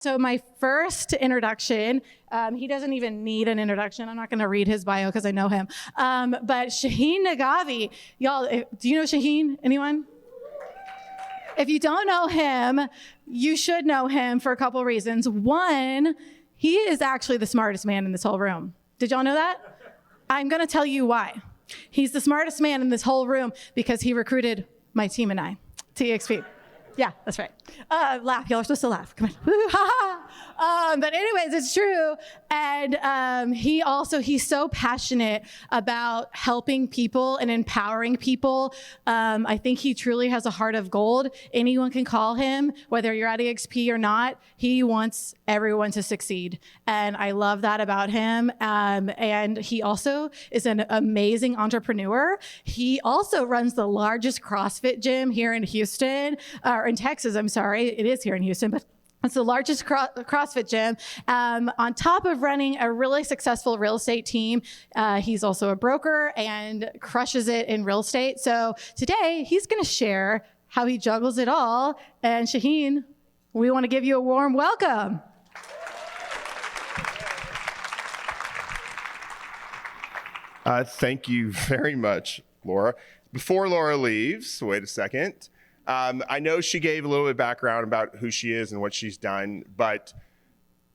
So my first introduction, he doesn't even need an introduction. I'm not going to read his bio because I know him. But Shahin Naghavi, y'all, do you know Shahin? Anyone? If you don't know him, you should know him for a couple reasons. One, he is actually the smartest man in this whole room. Did y'all know that? I'm going to tell you why. He's the smartest man in this whole room because he recruited my team and I to EXP. Yeah, that's right. Laugh. Y'all are supposed to laugh. Come on. But anyways, it's true. And he's so passionate about helping people and empowering people. I think he truly has a heart of gold. Anyone can call him, whether you're at EXP or not. He wants everyone to succeed. And I love that about him. And he also is an amazing entrepreneur. He also runs the largest CrossFit gym here in Houston, or in Texas, I'm sorry. It is here in Houston, but it's the largest CrossFit gym. On top of running a really successful real estate team, he's also a broker and crushes it in real estate. So today, he's going to share how he juggles it all. And Shahin, we want to give you a warm welcome. Thank you very much, Laura. Before Laura leaves, wait a second. I know she gave a little bit of background about who she is and what she's done, but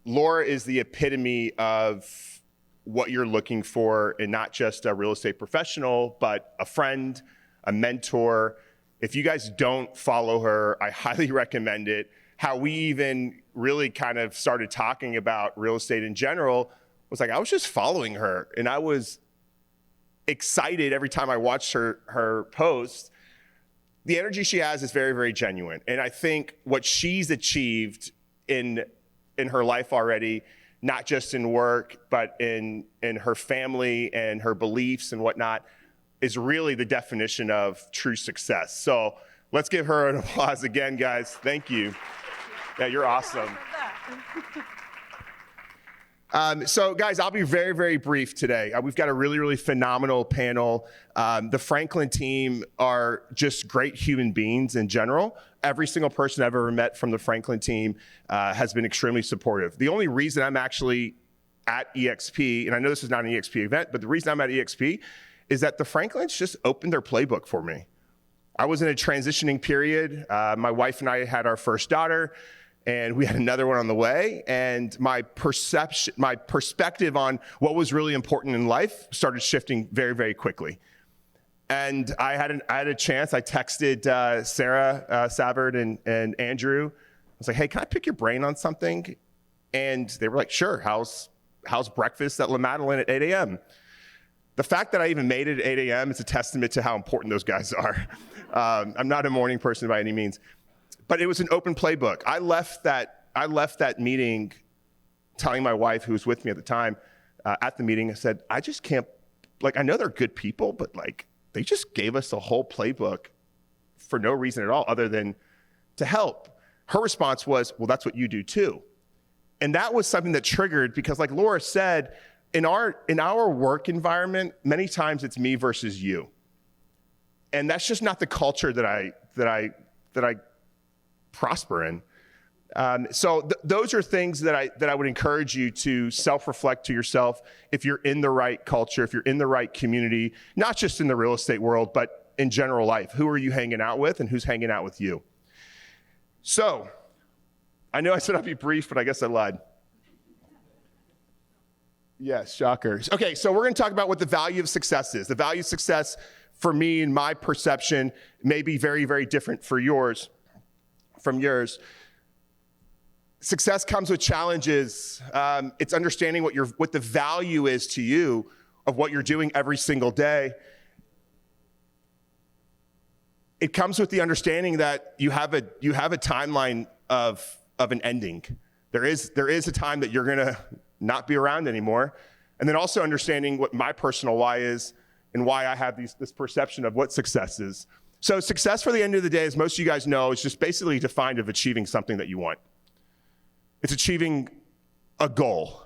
Laura is the epitome of what you're looking for in not just a real estate professional, but a friend, a mentor. If you guys don't follow her, I highly recommend it. How we even really kind of started talking about real estate in general was like, I was just following her and I was excited every time I watched her post. The energy she has is very, very genuine. And I think what she's achieved in her life already, not just in work, but in her family and her beliefs and whatnot, is really the definition of true success. So let's give her an applause again, guys. Thank you. Yeah, you're awesome. So guys, I'll be very, very brief today. We've got a really, really phenomenal panel. The Franklin team are just great human beings in general. Every single person I've ever met from the Franklin team has been extremely supportive. The only reason I'm actually at EXP, and I know this is not an EXP event, but the reason I'm at EXP is that the Franklins just opened their playbook for me. I was in a transitioning period. My wife and I had our first daughter, and we had another one on the way. And my perspective on what was really important in life started shifting very, very quickly. And I had a chance. I texted Sarah Savard and Andrew. I was like, hey, can I pick your brain on something? And they were like, sure. How's breakfast at La Madeleine at 8 a.m.? The fact that I even made it at 8 a.m. is a testament to how important those guys are. I'm not a morning person by any means. But it was an open playbook. I left that meeting telling my wife, who was with me at the time, at the meeting, I said, I just can't, I know they're good people, but they just gave us a whole playbook for no reason at all other than to help. Her response was, well, that's what you do too. And that was something that triggered, because like Laura said, in our work environment, many times it's me versus you. And that's just not the culture that I prosper in. So those are things that I would encourage you to self-reflect to yourself if you're in the right culture, if you're in the right community, not just in the real estate world, but in general life. Who are you hanging out with and who's hanging out with you? So I know I said I'd be brief, but I guess I lied. Yes, shockers. Okay, so we're going to talk about what the value of success is. The value of success for me and my perception may be very, very different from yours. Success comes with challenges. It's understanding what the value is to you of what you're doing every single day. It comes with the understanding that you have a timeline of an ending. There is a time that you're gonna not be around anymore. And then also understanding what my personal why is and why I have this perception of what success is. So success, for the end of the day, as most of you guys know, is just basically defined of achieving something that you want. It's achieving a goal.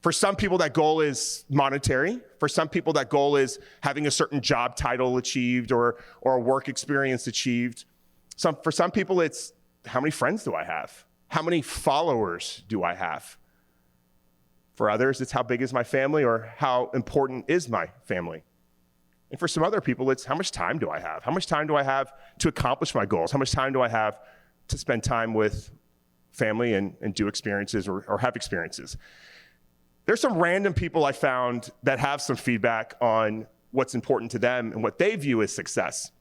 For some people, that goal is monetary. For some people, that goal is having a certain job title achieved or a work experience achieved. For some people, it's how many friends do I have? How many followers do I have? For others, it's how big is my family or how important is my family? And for some other people, it's how much time do I have? How much time do I have to accomplish my goals? How much time do I have to spend time with family and do experiences or have experiences? There's some random people I found that have some feedback on what's important to them and what they view as success.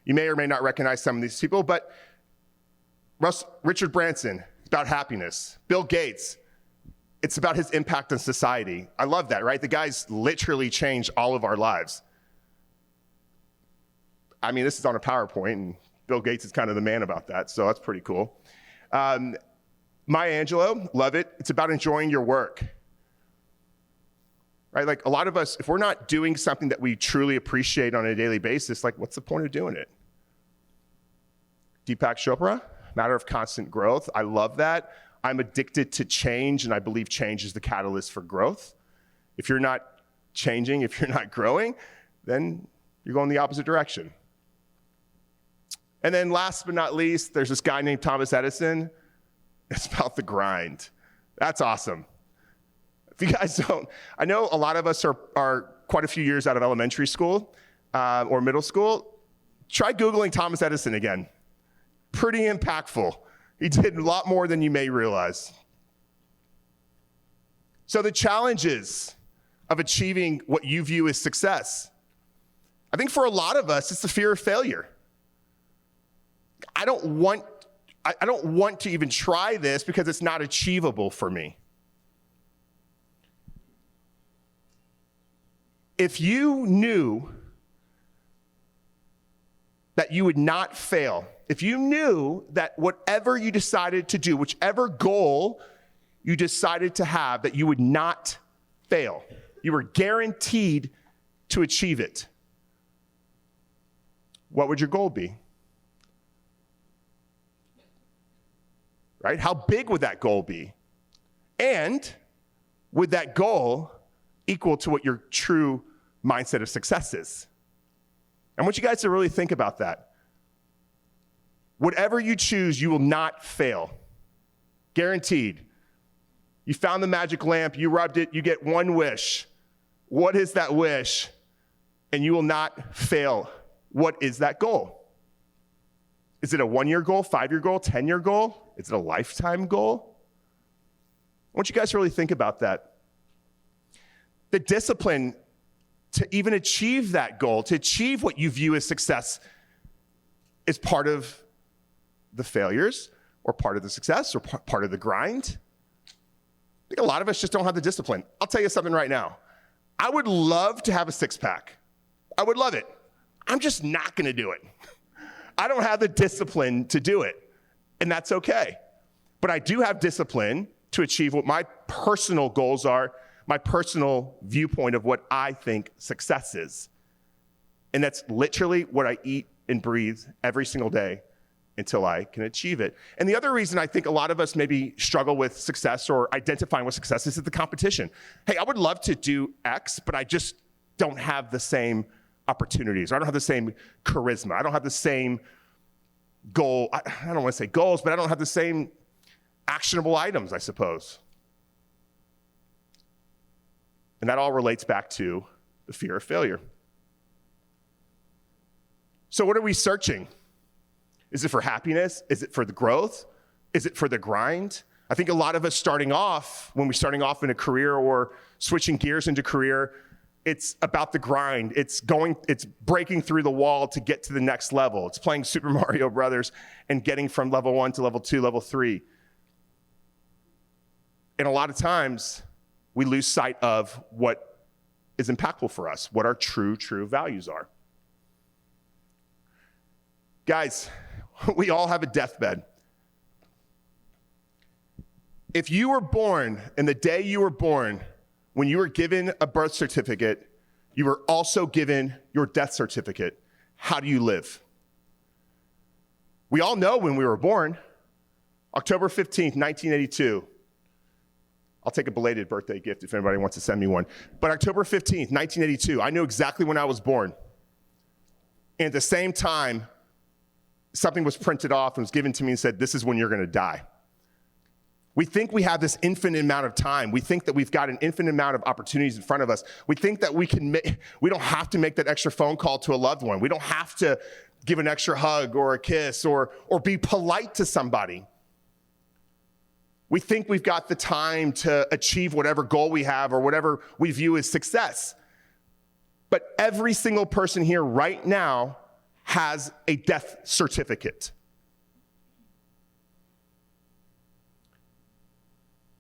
You may or may not recognize some of these people, but Richard Branson, it's about happiness. Bill Gates, it's about his impact on society. I love that, right? The guy's literally changed all of our lives. I mean, this is on a PowerPoint, and Bill Gates is kind of the man about that, so that's pretty cool. Maya Angelou, love it. It's about enjoying your work. Right? Like a lot of us, if we're not doing something that we truly appreciate on a daily basis, like what's the point of doing it? Deepak Chopra, Matter of Constant Growth. I love that. I'm addicted to change, and I believe change is the catalyst for growth. If you're not changing, if you're not growing, then you're going the opposite direction. And then last but not least, there's this guy named Thomas Edison. It's about the grind. That's awesome. If you guys don't, I know a lot of us are quite a few years out of elementary school or middle school. Try Googling Thomas Edison again. Pretty impactful. He did a lot more than you may realize. So the challenges of achieving what you view as success. I think for a lot of us, it's the fear of failure. I don't want to even try this because it's not achievable for me. If you knew that you would not fail, if you knew that whatever you decided to do, whichever goal you decided to have, that you would not fail, you were guaranteed to achieve it, what would your goal be? Right? How big would that goal be? And would that goal equal to what your true mindset of success is? I want you guys to really think about that. Whatever you choose, you will not fail. Guaranteed. You found the magic lamp, you rubbed it, you get one wish. What is that wish? And you will not fail. What is that goal? Is it a 1-year goal, 5-year goal, 10-year goal? Is it a lifetime goal? I want you guys to really think about that. The discipline to even achieve that goal, to achieve what you view as success, is part of the failures or part of the success or part of the grind. I think a lot of us just don't have the discipline. I'll tell you something right now. I would love to have a six-pack. I would love it. I'm just not going to do it. I don't have the discipline to do it, and that's okay. But I do have discipline to achieve what my personal goals are, my personal viewpoint of what I think success is. And that's literally what I eat and breathe every single day until I can achieve it. And the other reason I think a lot of us maybe struggle with success or identifying with success is the competition. Hey, I would love to do X, but I just don't have the same opportunities. I don't have the same charisma. I don't have the same goal. I don't want to say goals, but I don't have the same actionable items, I suppose. And that all relates back to the fear of failure. So what are we searching? Is it for happiness? Is it for the growth? Is it for the grind? I think a lot of us starting off, when we're starting off in a career or switching gears into career, it's about the grind. It's breaking through the wall to get to the next level. It's playing Super Mario Brothers and getting from level 1 to level 2, level 3. And a lot of times, we lose sight of what is impactful for us, what our true values are. Guys, we all have a deathbed. If you were born, and the day you were born, when you were given a birth certificate, you were also given your death certificate. How do you live? We all know when we were born, October 15th, 1982. I'll take a belated birthday gift if anybody wants to send me one. But October 15th, 1982, I knew exactly when I was born. And at the same time, something was printed off and was given to me and said, this is when you're going to die. We think we have this infinite amount of time. We think that we've got an infinite amount of opportunities in front of us. We think that we don't have to make that extra phone call to a loved one. We don't have to give an extra hug or a kiss or be polite to somebody. We think we've got the time to achieve whatever goal we have or whatever we view as success. But every single person here right now has a death certificate.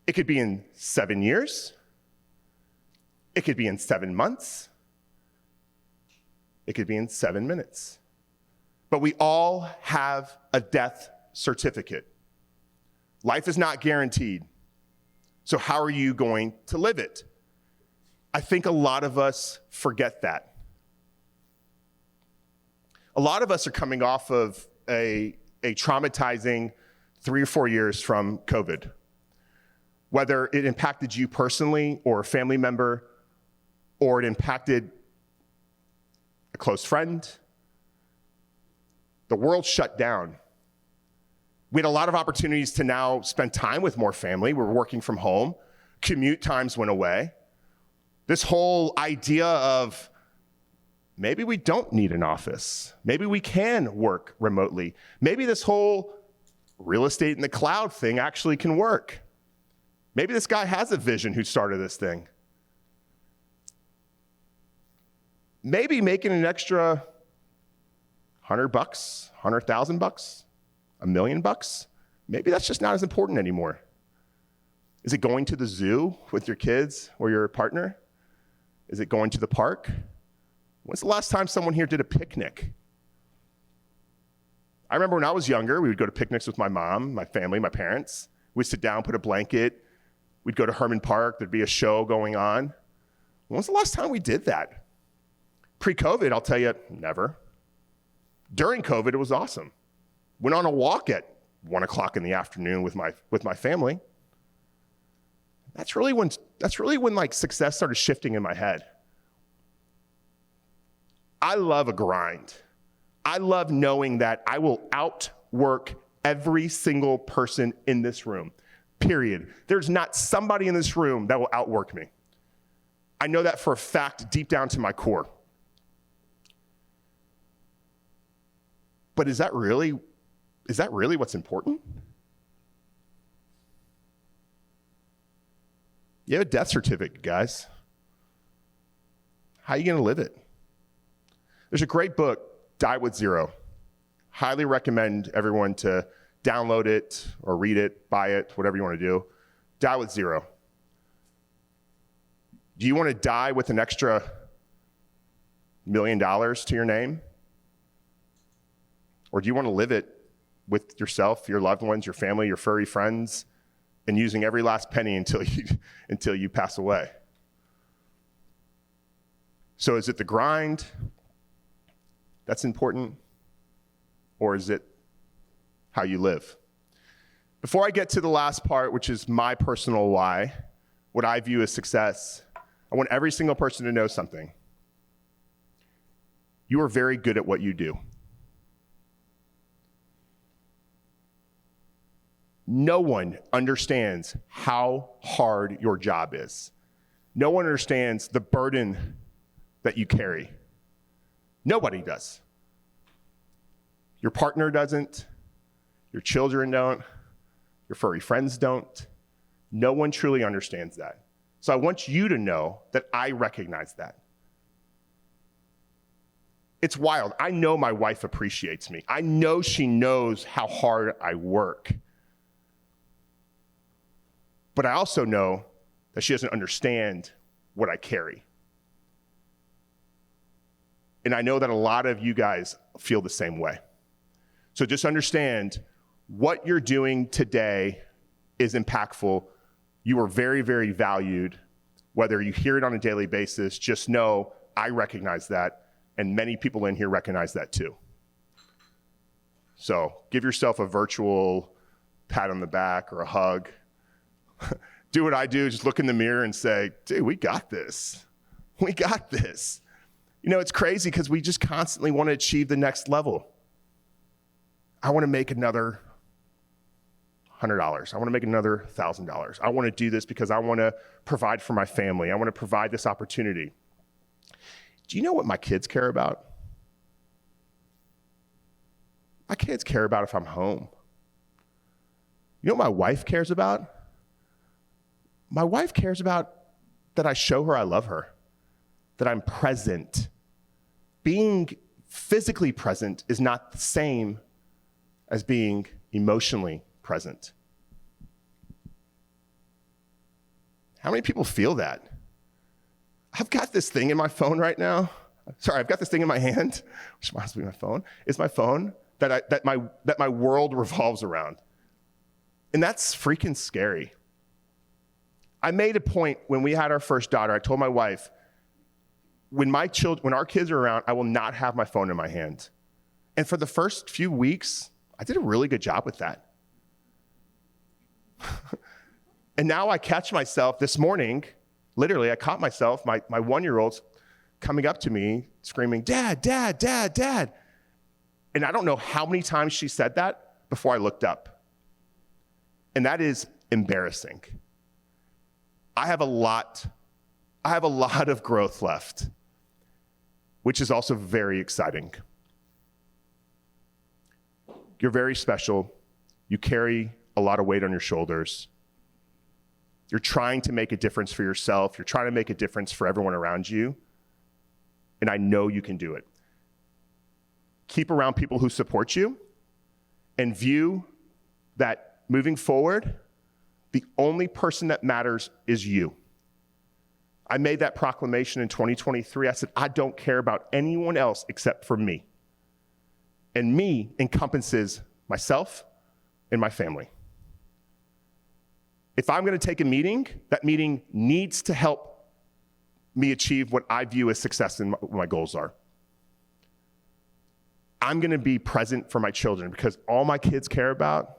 It could be in 7 years. It could be in 7 months. It could be in 7 minutes. But we all have a death certificate. Life is not guaranteed. So how are you going to live it? I think a lot of us forget that. A lot of us are coming off of a traumatizing 3 or 4 years from COVID. Whether it impacted you personally or a family member, or it impacted a close friend, the world shut down. We had a lot of opportunities to now spend time with more family. We're working from home. Commute times went away. This whole idea of maybe we don't need an office. Maybe we can work remotely. Maybe this whole real estate in the cloud thing actually can work. Maybe this guy has a vision who started this thing. Maybe making an extra $100, $100,000, $1 million, maybe that's just not as important anymore. Is it going to the zoo with your kids or your partner? Is it going to the park? When's the last time someone here did a picnic? I remember when I was younger, we would go to picnics with my mom, my family, my parents. We'd sit down, put a blanket. We'd go to Herman Park. There'd be a show going on. When was the last time we did that? Pre-COVID, I'll tell you, never. During COVID, it was awesome. Went on a walk at 1 o'clock in the afternoon with my family. That's really when like success started shifting in my head. I love a grind. I love knowing that I will outwork every single person in this room, period. There's not somebody in this room that will outwork me. I know that for a fact deep down to my core. But is that really what's important? You have a death certificate, guys. How are you going to live it? There's a great book, Die with Zero. Highly recommend everyone to download it or read it, buy it, whatever you want to do. Die with zero. Do you want to die with an extra $1 million to your name? Or do you want to live it with yourself, your loved ones, your family, your furry friends, and using every last penny until you pass away? So is it the grind that's important? Or is it how you live? Before I get to the last part, which is my personal why, what I view as success, I want every single person to know something. You are very good at what you do. No one understands how hard your job is. No one understands the burden that you carry. Nobody does. Your partner doesn't. Your children don't. Your furry friends don't. No one truly understands that. So I want you to know that I recognize that. It's wild. I know my wife appreciates me. I know she knows how hard I work. But I also know that she doesn't understand what I carry. And I know that a lot of you guys feel the same way. So just understand what you're doing today is impactful. You are very, very valued. Whether you hear it on a daily basis, just know I recognize that, and many people in here recognize that too. So give yourself a virtual pat on the back or a hug. Do what I do, just look in the mirror and say, dude, we got this. We got this. You know, it's crazy because we just constantly want to achieve the next level. I want to make another $100. I want to make another $1,000. I want to do this because I want to provide for my family. I want to provide this opportunity. Do you know what my kids care about? My kids care about if I'm home. You know what my wife cares about? My wife cares about that I show her I love her, that I'm present. Being physically present is not the same as being emotionally present. How many people feel that? I've got this thing in my phone right now. Sorry, I've got this thing in my hand, which reminds me of my phone. It's my phone that my world revolves around. And that's freaking scary. I made a point when we had our first daughter, I told my wife, when our kids are around, I will not have my phone in my hand. And for the first few weeks, I did a really good job with that. And now I catch myself this morning, literally, I caught myself, my 1-year-old's coming up to me screaming, "Dad, Dad, Dad, Dad." And I don't know how many times she said that before I looked up. And that is embarrassing. I have a lot of growth left, which is also very exciting. You're very special. You carry a lot of weight on your shoulders. You're trying to make a difference for yourself. You're trying to make a difference for everyone around you. And I know you can do it. Keep around people who support you and view that moving forward, the only person that matters is you. I made that proclamation in 2023. I said, I don't care about anyone else except for me. And me encompasses myself and my family. If I'm going to take a meeting, that meeting needs to help me achieve what I view as success and what my goals are. I'm going to be present for my children because all my kids care about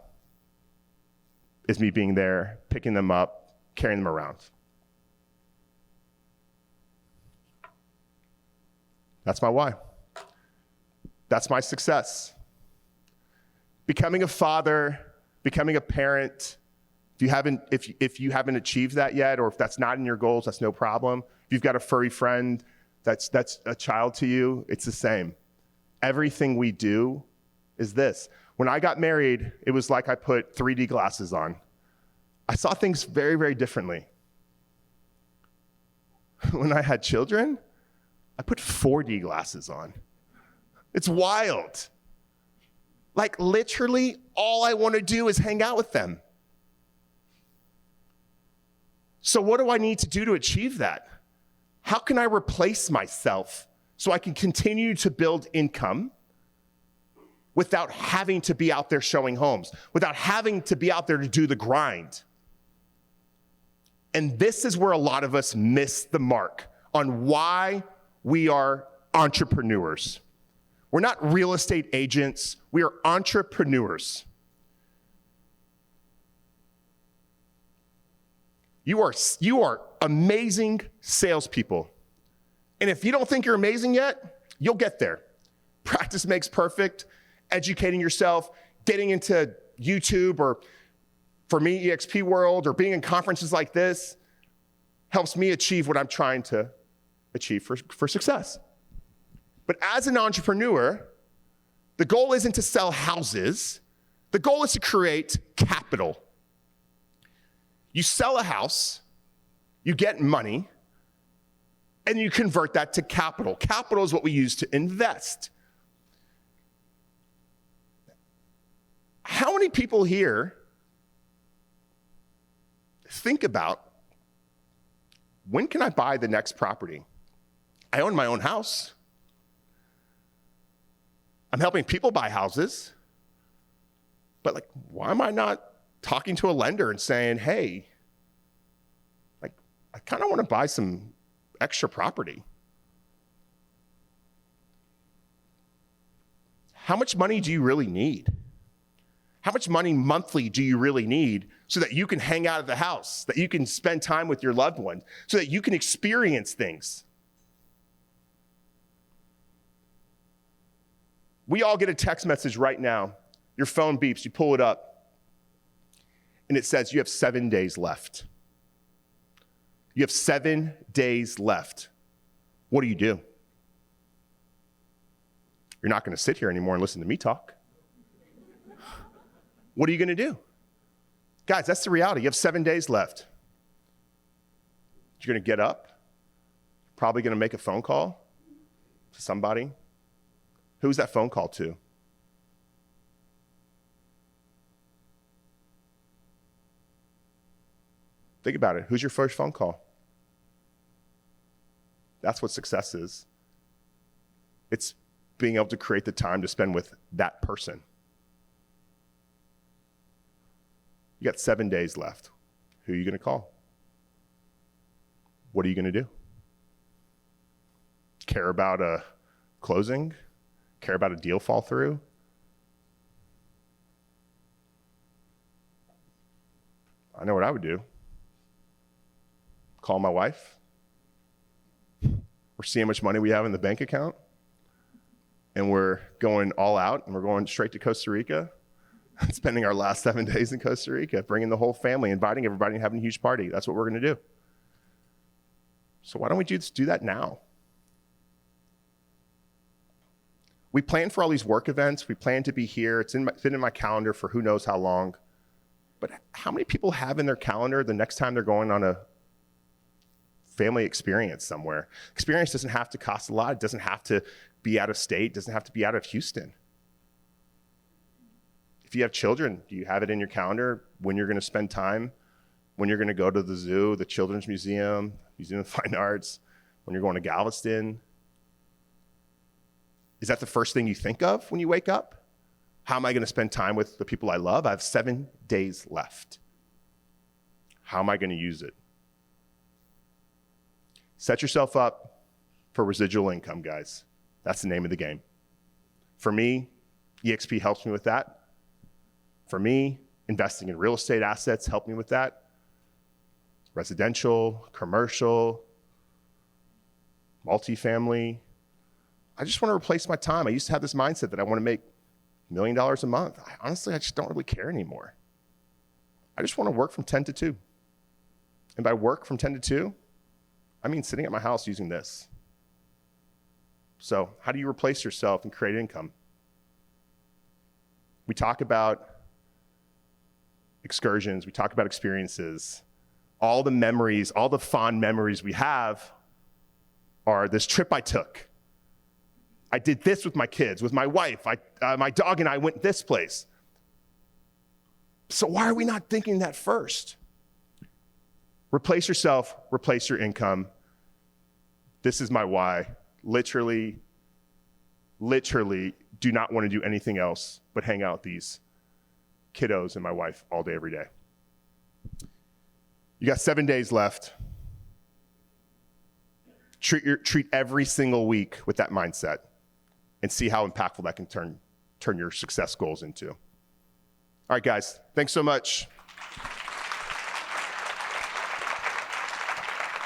is me being there, picking them up, carrying them around. That's my why. That's my success. Becoming a father, becoming a parent, if you haven't achieved that yet, or if that's not in your goals, that's no problem. If you've got a furry friend that's a child to you, it's the same. Everything we do is this. When I got married, it was like I put 3D glasses on. I saw things very, very differently. When I had children, I put 4D glasses on. It's wild. Like literally all I want to do is hang out with them. So what do I need to do to achieve that? How can I replace myself so I can continue to build income without having to be out there showing homes, without having to be out there to do the grind? And this is where a lot of us miss the mark on why we are entrepreneurs. We're not real estate agents, we are entrepreneurs. You are amazing salespeople. And if you don't think you're amazing yet, you'll get there. Practice makes perfect. Educating yourself, getting into YouTube, or for me, EXP World, or being in conferences like this helps me achieve what I'm trying to achieve for success. But as an entrepreneur, the goal isn't to sell houses. The goal is to create capital. You sell a house, you get money, and you convert that to capital. Capital is what we use to invest. How many people here think about, when can I buy the next property? I own my own house. I'm helping people buy houses. But why am I not talking to a lender and saying, hey, I kind of want to buy some extra property? How much money do you really need? How much money monthly do you really need so that you can hang out at the house, that you can spend time with your loved one, so that you can experience things? We all get a text message right now. Your phone beeps, you pull it up. and it says you have 7 days left. You have 7 days left. What do? You're not going to sit here anymore and listen to me talk. What are you going to do? Guys, that's the reality. You have 7 days left. You're going to get up, probably going to make a phone call to somebody. Who's that phone call to? Think about it. Who's your first phone call? That's what success is. It's being able to create the time to spend with that person. You got 7 days left. Who are you going to call? What are you going to do? Care about a closing? Care about a deal fall through? I know what I would do. Call my wife. We're seeing how much money we have in the bank account, and we're going all out, and we're going straight to Costa Rica, spending our last 7 days in Costa Rica, bringing the whole family, inviting everybody, and having a huge party. That's what we're going to do. So why don't we just do that now? We plan for all these work events. We plan to be here. It's been in my calendar for who knows how long. But how many people have in their calendar the next time they're going on a family experience somewhere? Experience doesn't have to cost a lot. It doesn't have to be out of state. It doesn't have to be out of Houston. If you have children, do you have it in your calendar when you're going to spend time, when you're going to go to the zoo, the Children's Museum, Museum of Fine Arts, when you're going to Galveston? Is that the first thing you think of when you wake up? How am I going to spend time with the people I love? I have 7 days left. How am I going to use it? Set yourself up for residual income, guys. That's the name of the game. For me, EXP helps me with that. For me, investing in real estate assets helped me with that. Residential, commercial, multifamily. I just want to replace my time. I used to have this mindset that I want to make $1 million a month. Honestly, I just don't really care anymore. I just want to work from 10 to 2. And by work from 10 to 2, I mean sitting at my house using this. So how do you replace yourself and create income? We talk about excursions. We talk about experiences. All the memories, all the fond memories we have are this trip I took. I did this with my kids, with my wife. My dog and I went this place. So why are we not thinking that first? Replace yourself, replace your income. This is my why. Literally do not want to do anything else but hang out with these kiddos and my wife all day, every day. You got 7 days left. Treat every single week with that mindset and see how impactful that can turn your success goals into. All right, guys, thanks so much.